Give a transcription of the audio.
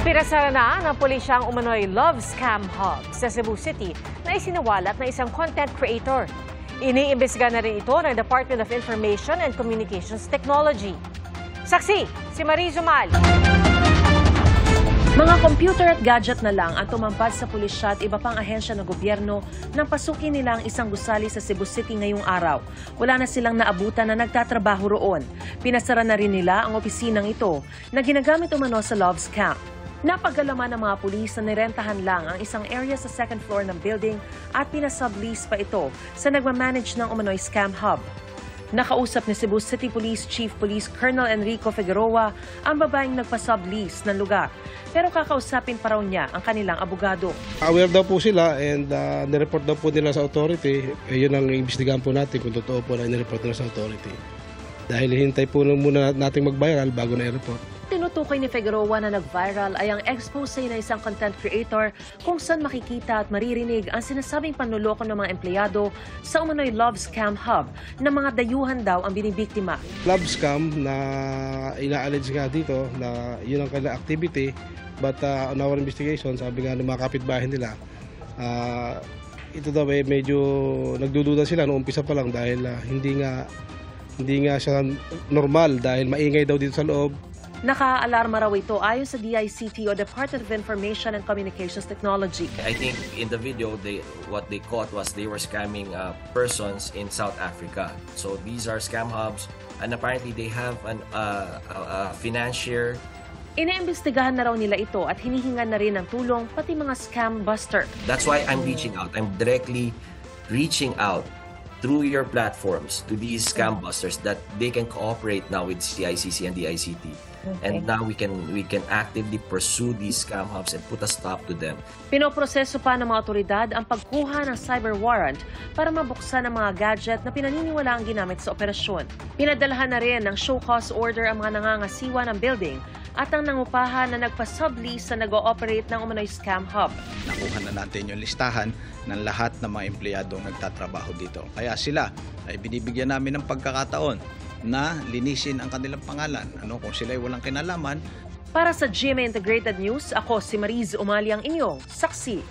Pinasara na ng pulisya ang umano'y love scam hub sa Cebu City na isinawalat ng isang content creator. Iniimbestiga na rin ito ng Department of Information and Communications Technology. Saksi, si Mariz Umal. Mga computer at gadget na lang ang tumampad sa pulisya at iba pang ahensya ng gobyerno nang pasukin nila ang isang gusali sa Cebu City ngayong araw. Wala na silang naabutan na nagtatrabaho roon. Pinasara na rin nila ang opisinang ito na ginagamit umano sa love scam. Napagalaman ng mga pulis na nirentahan lang ang isang area sa second floor ng building at pinasublease pa ito sa nagmamanage ng umano'y scam hub. Nakausap ni Cebu City Police Chief Police Colonel Enrico Figueroa ang babaeng nagpa-sublease ng lugar. Pero kakausapin pa raw niya ang kanilang abogado. Aware daw po sila and nireport daw po nila sa authority. Yun ang imbestigahan po natin kung totoo po na nireport nila sa authority. Dahil hintay po muna nating mag-viral bago na i-report. Tinutukoy ni Figueroa na nag-viral ay ang expose na isang content creator kung saan makikita at maririnig ang sinasabing panluloko ng mga empleyado sa umano'y love scam hub na mga dayuhan daw ang binibiktima. Love scam na ina-allege nga dito na yun ang kanilang activity, but on our investigation, sabi nga ng mga kapitbahay nila, ito daw medyo nagdududa sila noong umpisa pa lang dahil hindi nga siya normal dahil maingay daw dito sa loob. Naka-alarma raw ito ayon sa DICT o Department of Information and Communications Technology. I think in the video, what they caught was they were scamming persons in South Africa. So these are scam hubs and apparently they have a financier. Iniimbestigahan na raw nila ito at hinihingan na rin ng tulong pati mga scam buster. That's why I'm reaching out. I'm directly reaching out through your platforms to these scam busters that they can cooperate now with CICC and DICT. Okay. And now we can actively pursue these scam hubs and put a stop to them. Pinoproseso pa ng mga otoridad ang pagkuha ng cyber warrant para mabuksan ang mga gadget na pinaniniwala ang ginamit sa operasyon. Pinadalahan na rin ng show cause order ang mga nangangasiwa ng building at ang nangupahan na nagpa-sublease na nag-ooperate ng umano'y scam hub. Nakuha na natin yung listahan ng lahat ng mga empleyadong nagtatrabaho dito. Kaya sila ay binibigyan namin ng pagkakataon na linisin ang kanilang pangalan. Kung sila ay walang kinalaman. Para sa GMA Integrated News, ako si Mariz Umali ang inyong saksi.